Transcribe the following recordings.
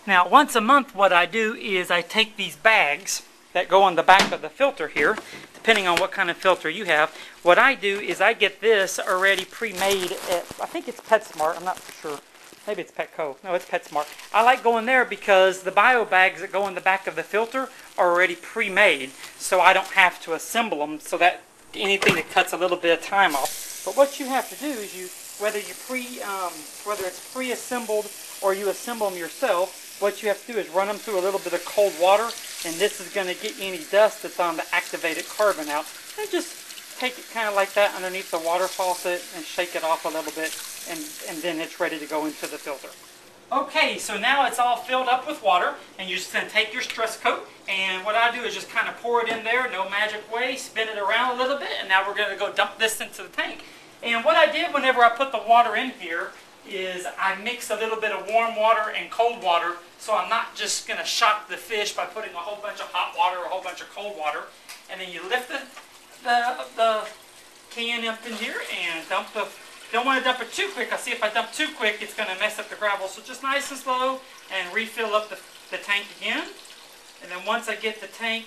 Now, once a month, what I do is I take these bags that go on the back of the filter here, depending on what kind of filter you have. What I do is I get this already pre-made at, I think it's PetSmart, I'm not sure. Maybe it's Petco. No, it's PetSmart. I like going there because the bio bags that go in the back of the filter are already pre-made, so I don't have to assemble them, so that anything that cuts a little bit of time off. But what you have to do is whether it's pre-assembled or you assemble them yourself, what you have to do is run them through a little bit of cold water, and this is going to get any dust that's on the activated carbon out. And just take it kind of like that underneath the water faucet and shake it off a little bit, and then it's ready to go into the filter. Okay, so now it's all filled up with water, and you're just going to take your stress coat, and what I do is just kind of pour it in there, no magic way, spin it around a little bit, and now we're going to go dump this into the tank. And what I did whenever I put the water in here is I mix a little bit of warm water and cold water, so I'm not just going to shock the fish by putting a whole bunch of hot water or a whole bunch of cold water. And then you lift the can up in here and dump the... Don't want to dump it too quick. I see if I dump too quick, it's going to mess up the gravel. So just nice and slow, and refill up the tank again. And then once I get the tank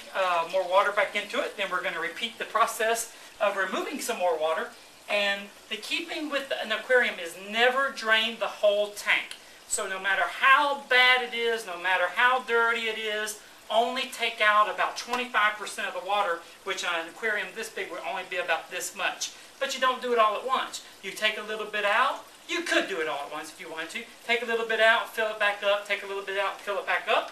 more water back into it, then we're going to repeat the process of removing some more water. And the keeping with an aquarium is never drain the whole tank. So no matter how bad it is, no matter how dirty it is, only take out about 25% of the water, which on an aquarium this big would only be about this much. But you don't do it all at once. You take a little bit out. You could do it all at once if you wanted to. Take a little bit out, fill it back up, take a little bit out, fill it back up.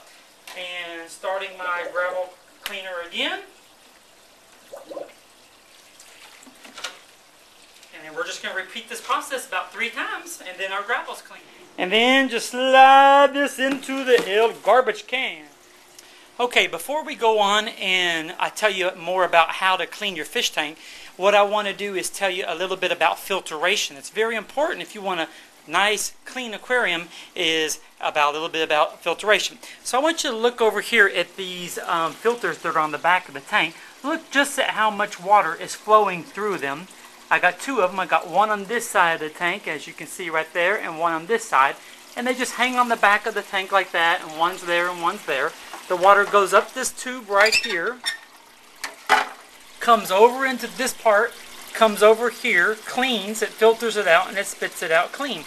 And starting my gravel cleaner again. And we're just going to repeat this process about 3 times, and then our gravel's clean. And then just slide this into the garbage can. Okay, before we go on and I tell you more about how to clean your fish tank, what I want to do is tell you a little bit about filtration. It's very important if you want a nice, clean aquarium, is about a little bit about filtration. So I want you to look over here at these filters that are on the back of the tank. Look just at how much water is flowing through them. I got 2 of them. I got one on this side of the tank, as you can see right there, and one on this side. And they just hang on the back of the tank like that, and one's there and one's there. The water goes up this tube right here, comes over into this part, comes over here, cleans, it filters it out, and it spits it out clean.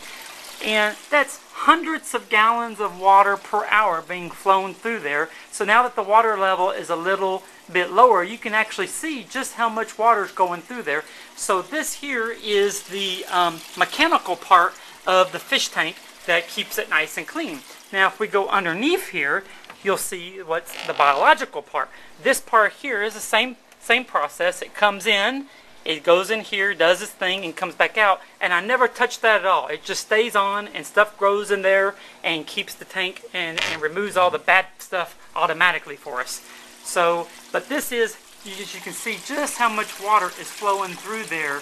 And that's hundreds of gallons of water per hour being flown through there. So now that the water level is a little bit lower, you can actually see just how much water is going through there. So this here is the mechanical part of the fish tank that keeps it nice and clean. Now if we go underneath here, you'll see what's the biological part. This part here is the same process. It comes in, it goes in here, does its thing, and comes back out. And I never touch that at all. It just stays on, and stuff grows in there and keeps the tank and removes all the bad stuff automatically for us. So, but this is, as you can see, just how much water is flowing through there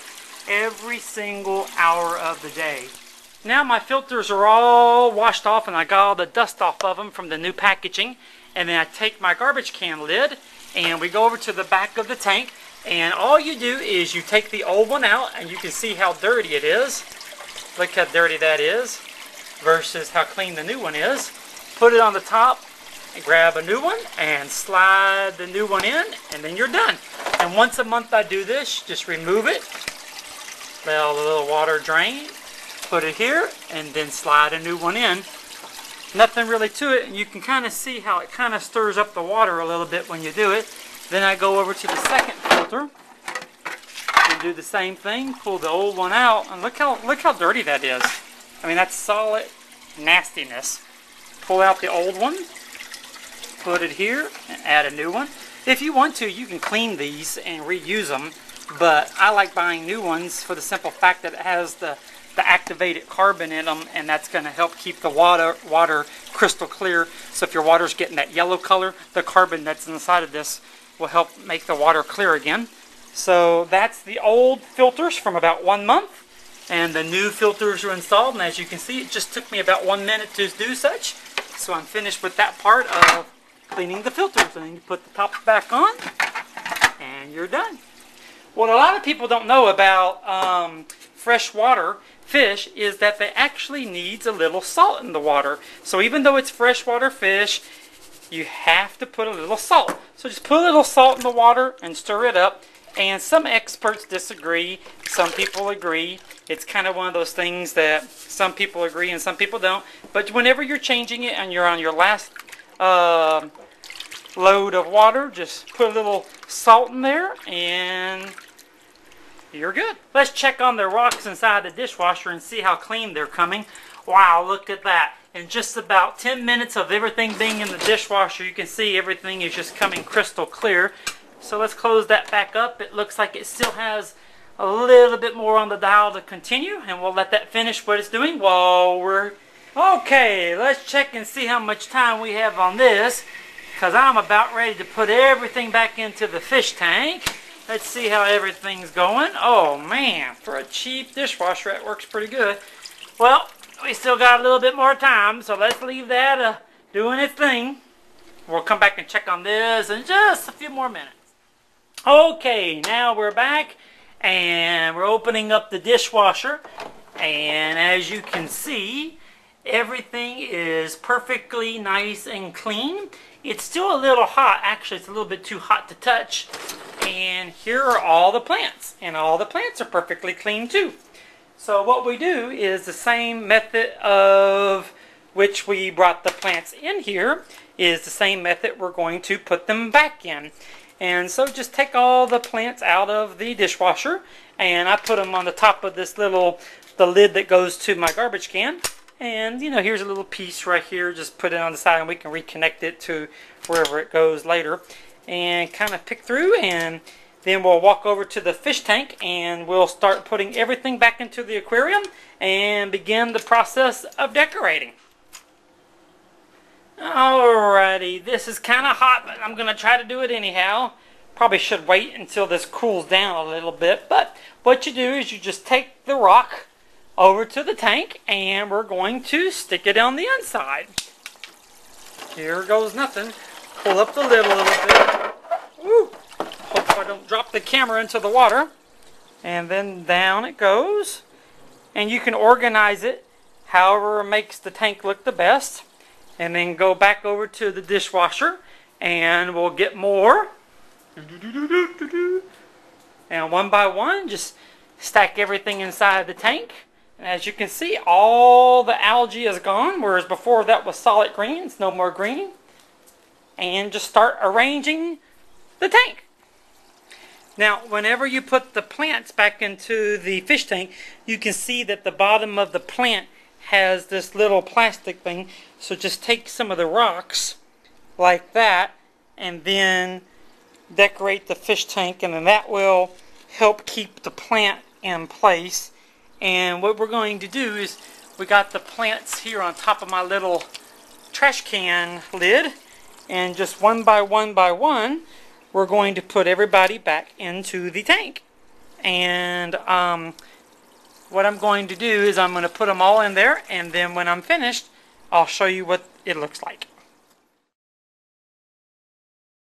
every single hour of the day. Now my filters are all washed off, and I got all the dust off of them from the new packaging. And then I take my garbage can lid, and we go over to the back of the tank. And all you do is you take the old one out, and you can see how dirty it is. Look how dirty that is versus how clean the new one is. Put it on the top and grab a new one and slide the new one in, and then you're done. And once a month I do this. Just remove it, let all the little water drain, put it here, and then slide a new one in. Nothing really to it, and you can kind of see how it kind of stirs up the water a little bit when you do it. Then I go over to the second filter and do the same thing. Pull the old one out, and look how dirty that is. I mean, that's solid nastiness. Pull out the old one, put it here, and add a new one. If you want to, you can clean these and reuse them, but I like buying new ones for the simple fact that it has the activated carbon in them, and that's going to help keep the water crystal clear. So if your water's getting that yellow color, the carbon that's inside of this will help make the water clear again. So that's the old filters from about 1 month, and the new filters are installed. And as you can see, it just took me about 1 minute to do such. So I'm finished with that part of cleaning the filters. And then you put the tops back on, and you're done. What a lot of people don't know about fresh water, fish is that they actually needs a little salt in the water. So even though it's freshwater fish, you have to put a little salt. So just put a little salt in the water and stir it up. And some experts disagree, some people agree. It's kind of one of those things that some people agree and some people don't. But whenever you're changing it and you're on your last load of water, just put a little salt in there and you're good. Let's check on the rocks inside the dishwasher and see how clean they're coming. Wow, look at that. In just about 10 minutes of everything being in the dishwasher, you can see everything is just coming crystal clear. So let's close that back up. It looks like it still has a little bit more on the dial to continue, and we'll let that finish what it's doing while we're... Okay, let's check and see how much time we have on this, because I'm about ready to put everything back into the fish tank. Let's see how everything's going. Oh man, for a cheap dishwasher, that works pretty good. Well, we still got a little bit more time, so let's leave that doing its thing. We'll come back and check on this in just a few more minutes. Okay, now we're back and we're opening up the dishwasher, and as you can see, everything is perfectly nice and clean. It's still a little hot. Actually, it's a little bit too hot to touch. And here are all the plants, and all the plants are perfectly clean too. So what we do is the same method of which we brought the plants in here is the same method we're going to put them back in. And so just take all the plants out of the dishwasher, and I put them on the top of this little, the lid that goes to my garbage can. And you know, here's a little piece right here, just put it on the side and we can reconnect it to wherever it goes later. And kind of pick through, and then we'll walk over to the fish tank and we'll start putting everything back into the aquarium and begin the process of decorating. Alrighty, this is kind of hot, but I'm going to try to do it anyhow. Probably should wait until this cools down a little bit, but what you do is you just take the rock over to the tank and we're going to stick it on the inside. Here goes nothing. Pull up the lid a little bit. Woo! Hope I don't drop the camera into the water. And then down it goes. And you can organize it however makes the tank look the best. And then go back over to the dishwasher and we'll get more. And one by one, just stack everything inside the tank. And as you can see, all the algae is gone, whereas before that was solid green. It's no more green. And just start arranging the tank. Now, whenever you put the plants back into the fish tank, you can see that the bottom of the plant has this little plastic thing. So just take some of the rocks like that and then decorate the fish tank, and then that will help keep the plant in place. And what we're going to do is, we got the plants here on top of my little trash can lid, and just one by one we're going to put everybody back into the tank. And what I'm going to do is I'm going to put them all in there, and then when I'm finished I'll show you what it looks like.